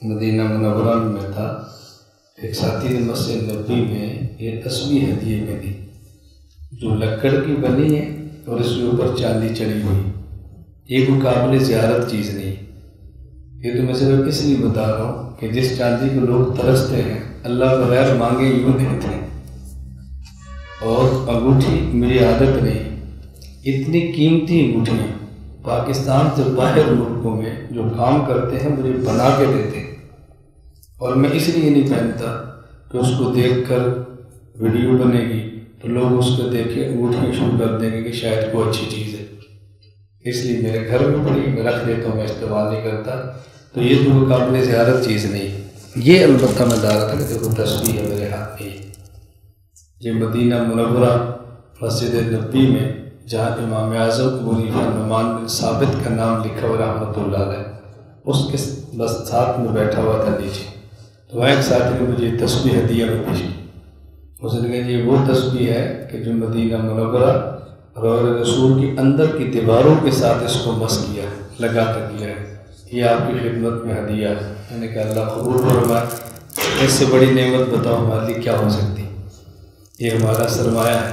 مدینہ منورہ میں تھا، ایک ساتھی نے مسجد نبوی میں یہ تسبیح ہدیے میں دی جو لکڑ کی بنی ہے اور اس کے اوپر چاندی چڑھی ہوئی. یہ کوئی قابل زیارت چیز نہیں. یہ تو میں صرف اس لیے بتا رہا ہوں کہ جس چاندی کو لوگ ترستے ہیں اللہ بغیر مانگے یوں دیتے ہیں. اور انگوٹھی میری عادت نہیں، اتنی قیمتی انگوٹھیاں پاکستان سے باہر ملکوں میں جو کام کرتے ہیں مجھے بنا کے دیتے ہیں، اور میں اس لیے نہیں پہنتا کہ اس کو دیکھ کر ویڈیو بنے گی تو لوگ اس کو دیکھ کے انگوٹھیاں شروع کر دیں گے کہ شاید کوئی اچھی چیز ہے. اس لیے میرے گھر میں پڑی، میں رکھ دیتا ہوں، میں استعمال نہیں کرتا. تو یہ تو قابل زیارت چیز نہیں. یہ البتہ میں ڈال رہا تھا کہ دیکھو تسبیح ہے میرے ہاتھ میں. یہ مدینہ منورہ مسجد نبوی میں جہاں امام اعظم ابو حنیفہ نعمان بن ثابت کا نام لکھا ہوا رحمۃ اللہ علیہ، اس کے بس ساتھ میں بیٹھا ہوا تھا نیچے. تو وہاں ایک ساتھی نے مجھے تسبیح ہدیہ میں پیش کی. اس نے کہا یہ وہ تسبیح ہے کہ جو مدینہ منورہ اور رسول کی اندر کی دیواروں کے ساتھ اس کو مس کیا ہے، لگا کر کیا ہے. یہ آپ کی خدمت میں ہدیہ ہے. میں نے کہا اللہ قبول فرمائے. اس سے بڑی نعمت بتاؤ ہمارے لیے کیا ہو سکتی. یہ ہمارا سرمایہ ہے.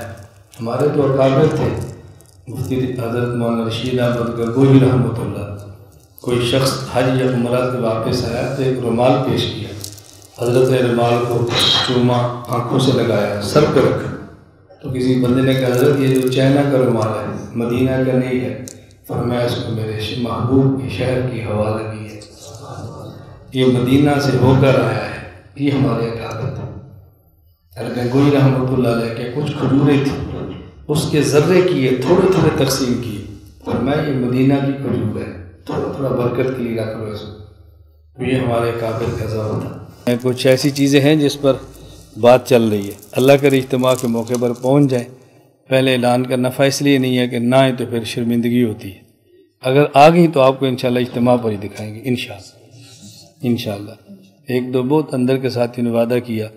ہمارے تو اکابر تھے، مفتی حضرت مولانا رشید احمد گنگوہی رحمۃ اللہ. کوئی شخص حج یا عمرہ سے واپس آیا تو ایک رومال پیش کیا. حضرت نے رومال کو چوما، آنکھوں سے لگایا، سر پہ رکھا. تو کسی بندے نے کہا حضرت یہ جو چائنا کا رومال ہے مدینہ کا نہیں ہے. فرمایا اس کو میرے محبوب کے شہر کی ہوا لگی ہے، یہ مدینہ سے ہو کر آیا ہے. یہ ہمارے اکابر تھے. گنگوہی رحمۃ اللہ علیہ کے کچھ کھجوریں تھیں، اس کے ذرے کیے، تھوڑے تھوڑے تقسیم کیے. فرمایا یہ مدینہ کی کھجور ہے، تھوڑا تھوڑا برکت کے لیے رکھ لو اس کو. یہ ہمارے قابل کا ذوق تھا. کچھ ایسی چیزیں ہیں جس پر بات چل رہی ہے، اللہ کرے اجتماع کے موقع پر پہنچ جائیں. پہلے اعلان کا نفع اس لیے نہیں ہے کہ نہ آئے تو پھر شرمندگی ہوتی ہے. اگر آ گئی تو آپ کو انشاءاللہ اجتماع پر ہی دکھائیں گے انشاءاللہ. ایک دو بہت اندر کے ساتھیوں نے وعدہ کیا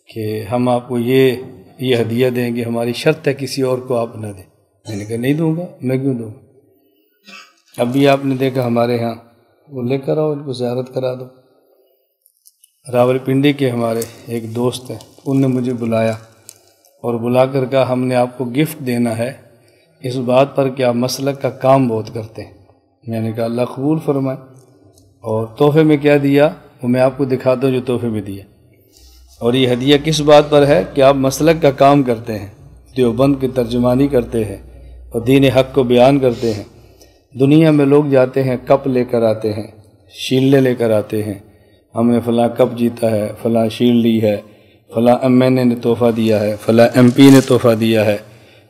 کہ ہم آپ کو یہ ہدیہ دیں گے، ہماری شرط ہے کسی اور کو آپ نہ دیں. میں نے کہا نہیں دوں گا، میں کیوں دوں گا. اب بھی آپ نے دیکھا ہمارے ہاں وہ لے کر آؤ، ان کو زیارت کرا دو. راول پنڈی کے ہمارے ایک دوست ہیں، ان نے مجھے بلایا اور بلا کر کہا ہم نے آپ کو گفٹ دینا ہے اس بات پر کہ آپ مسلک کا کام بہت کرتے ہیں. میں نے کہا اللہ قبول فرمائے. اور تحفے میں کیا دیا وہ میں آپ کو دکھاتا ہوں جو تحفے میں دیا. اور یہ ہدیہ کس بات پر ہے کہ آپ مسلک کا کام کرتے ہیں، دیوبند کی ترجمانی کرتے ہیں اور دین حق کو بیان کرتے ہیں. دنیا میں لوگ جاتے ہیں کپ لے کر آتے ہیں، شیلڈیں لے کر آتے ہیں، ہم نے فلاں کپ جیتا ہے، فلاں شیلڈ لی ہے، فلاں ایم این اے نے تحفہ دیا ہے، فلاں ایم پی نے تحفہ دیا ہے،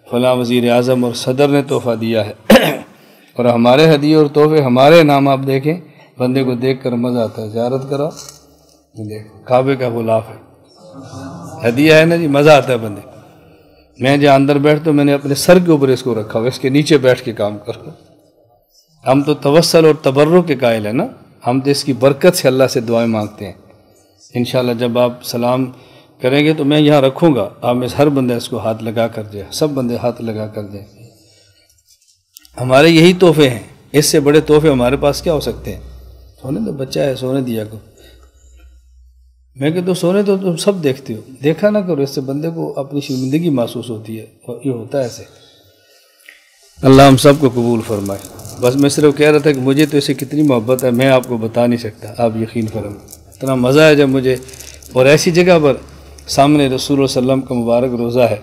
فلاں وزیر اعظم اور صدر نے تحفہ دیا ہے. اور ہمارے ہدیے اور تحفے ہمارے نام آپ دیکھیں، بندے کو دیکھ کر مزہ آتا ہے. زیارت کراؤ، دیکھو کعبے کا غلاف ہے، ہدیہ ہے نا جی، مزہ آتا ہے بندے. میں جہاں اندر بیٹھتا ہوں میں نے اپنے سر کے اوپر اس کو رکھا ہوا، اس کے نیچے بیٹھ کے کام کرو. ہم تو توسل اور تبرک کے قائل ہیں نا، ہم تو اس کی برکت سے اللہ سے دعائیں مانگتے ہیں. انشاءاللہ جب آپ سلام کریں گے تو میں یہاں رکھوں گا، آپ میں ہر بندہ اس کو ہاتھ لگا کر دے، سب بندے ہاتھ لگا کر دیں. ہمارے یہی تحفے ہیں، اس سے بڑے تحفے ہمارے پاس کیا ہو سکتے ہیں. سونے تو بچہ ہے، سونے دیا کو. میں کہ تو سونے تو تم سب دیکھتے ہو، دیکھا نہ کرو، اس سے بندے کو اپنی شرمندگی محسوس ہوتی ہے، اور یہ ہوتا ہے ایسے. اللہ ہم سب کو قبول فرمائے. بس میں صرف کہہ رہا تھا کہ مجھے تو اسے کتنی محبت ہے میں آپ کو بتا نہیں سکتا، آپ یقین فرمائیں. اتنا مزہ ہے جب مجھے، اور ایسی جگہ پر سامنے رسول اللہ صلی اللہ علیہ وسلم کا مبارک روضہ ہے،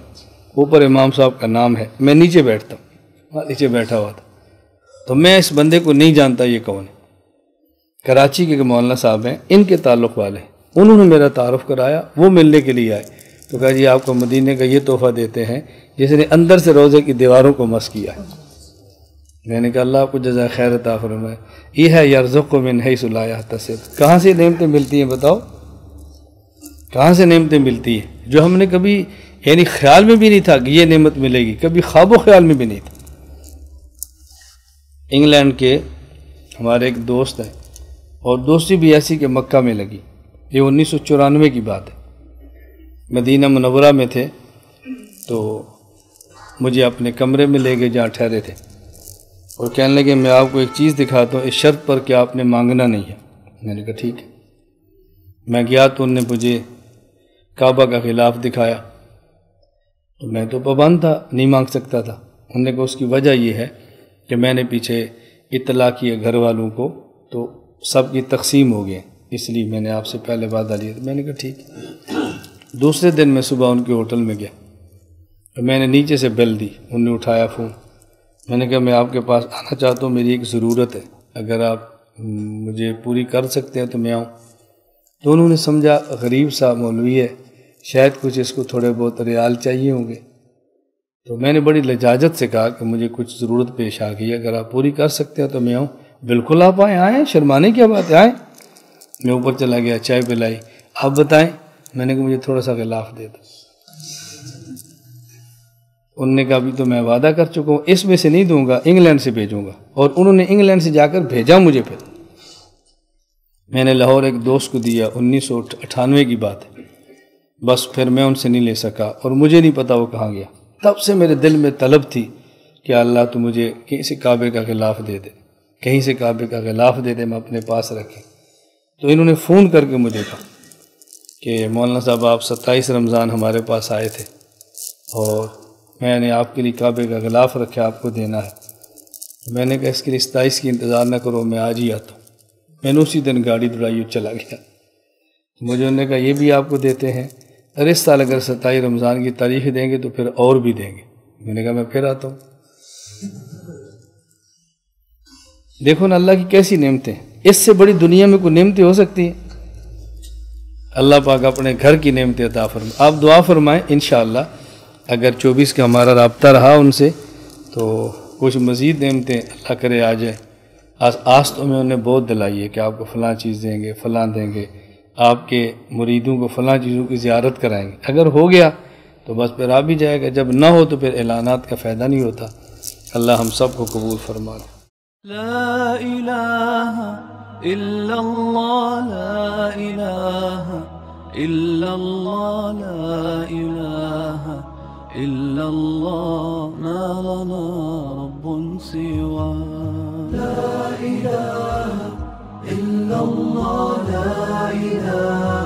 اوپر امام صاحب کا نام ہے، میں نیچے بیٹھتا ہوں، وہاں نیچے بیٹھا ہوا تھا. تو میں اس بندے کو نہیں جانتا یہ کون ہے. کراچی کے مولانا صاحب ہیں، ان کے تعلق والے ہیں. انہوں نے میرا تعارف کرایا، وہ ملنے کے لیے آئے تو کہا جی آپ کو مدینے کا یہ تحفہ دیتے ہیں جس نے اندر سے روضے کی دیواروں کو مس کیا ہے. میں نے کہا اللہ آپ کو جزائے خیر عطا فرمائے. یہ ہے یرزق من حیث لا یحتسب. کہاں سے نعمتیں ملتی ہیں بتاؤ، کہاں سے نعمتیں ملتی ہیں جو ہم نے کبھی یعنی خیال میں بھی نہیں تھا کہ یہ نعمت ملے گی، کبھی خواب و خیال میں بھی نہیں تھا. انگلینڈ کے ہمارے ایک دوست ہیں، اور دوستی بھی ایسی کہ مکہ میں لگی. یہ 1994 کی بات ہے. مدینہ منورہ میں تھے تو مجھے اپنے کمرے میں لے گئے جہاں ٹھہرے تھے، اور کہنے لگے میں آپ کو ایک چیز دکھاتا ہوں اس شرط پر کہ آپ نے مانگنا نہیں ہے. میں نے کہا ٹھیک ہے. میں گیا تو انہوں نے مجھے کعبہ کا غلاف دکھایا، تو میں تو پابند تھا، نہیں مانگ سکتا تھا۔ انہوں نے کہا اس کی وجہ یہ ہے کہ میں نے پیچھے اطلاع کیا گھر والوں کو، تو سب کی تقسیم ہو گئے، اس لیے میں نے آپ سے پہلے وعدہ لیا۔ میں نے کہا ٹھیک۔ دوسرے دن میں صبح ان کے ہوٹل میں گیا، تو میں نے نیچے سے بیل دی، انہوں نے اٹھایا فون۔ میں نے کہا میں آپ کے پاس آنا چاہتا ہوں، میری ایک ضرورت ہے، اگر آپ مجھے پوری کر سکتے ہیں تو میں آؤں۔ تو انہوں نے سمجھا غریب صاحب مولوی ہے، شاید کچھ اس کو تھوڑے بہت ریال چاہیے ہوں گے۔ تو میں نے بڑی لجاجت سے کہا کہ مجھے کچھ ضرورت پیش آ گئی، اگر آپ پوری کر سکتے ہیں تو میں آؤں۔ بالکل آپ آئیں، شرمانے کیا بات ہے، آئیں۔ میں اوپر چلا گیا، چائے پلائی۔ آپ بتائیں؟ میں نے کہا مجھے تھوڑا سا غلاف دے دو۔ انہوں نے کہا ابھی تو میں وعدہ کر چکا ہوں، اس میں سے نہیں دوں گا، انگلینڈ سے بھیجوں گا۔ اور انہوں نے انگلینڈ سے جا کر بھیجا مجھے۔ پھر میں نے لاہور ایک دوست کو دیا، 1998 کی بات ہے، بس پھر میں ان سے نہیں لے سکا، اور مجھے نہیں پتا وہ کہاں گیا۔ تب سے میرے دل میں طلب تھی کہ اللہ تو مجھے کہیں سے کعبے کا غلاف دے دے، کہیں سے کعبے کا غلاف دے دے، میں اپنے پاس رکھیں۔ تو انہوں نے فون کر کے مجھے کہا کہ مولانا صاحب آپ 27 رمضان ہمارے پاس آئے تھے، اور میں نے آپ کے لیے کعبے کا غلاف رکھا، آپ کو دینا ہے۔ میں نے کہا اس کے لیے 27 کی انتظار نہ کرو، میں آج ہی آتا ہوں۔ میں نے اسی دن گاڑی دوڑائی اور چلا گیا۔ مجھے انہوں نے کہا یہ بھی آپ کو دیتے ہیں، اور اس سال اگر 27 رمضان کی تاریخ دیں گے تو پھر اور بھی دیں گے۔ میں نے کہا میں پھر آتا ہوں۔ دیکھو نا اللہ کی کیسی نعمتیں، اس سے بڑی دنیا میں کوئی نعمتیں ہو سکتی ہیں؟ اللہ پاک اپنے گھر کی نعمتیں عطا فرمائے۔ آپ دعا فرمائیں، انشاءاللہ اگر 24 کا ہمارا رابطہ رہا ان سے تو کچھ مزید نعمتیں اللہ کرے آ جائے۔ آس تو میں انہیں بہت دلائی ہے کہ آپ کو فلاں چیز دیں گے، فلاں دیں گے، آپ کے مریدوں کو فلاں چیزوں کی زیارت کرائیں گے۔ اگر ہو گیا تو بس پھر آ بھی جائے گا، جب نہ ہو تو پھر اعلانات کا فائدہ نہیں ہوتا۔ اللہ ہم سب کو قبول فرما لے۔ لا الہ الا اللہ، لا الہ الا اللہ، لا الہ الا اللہ، ما لنا رب سوا۔ لا الہ الا اللہ، لا الہ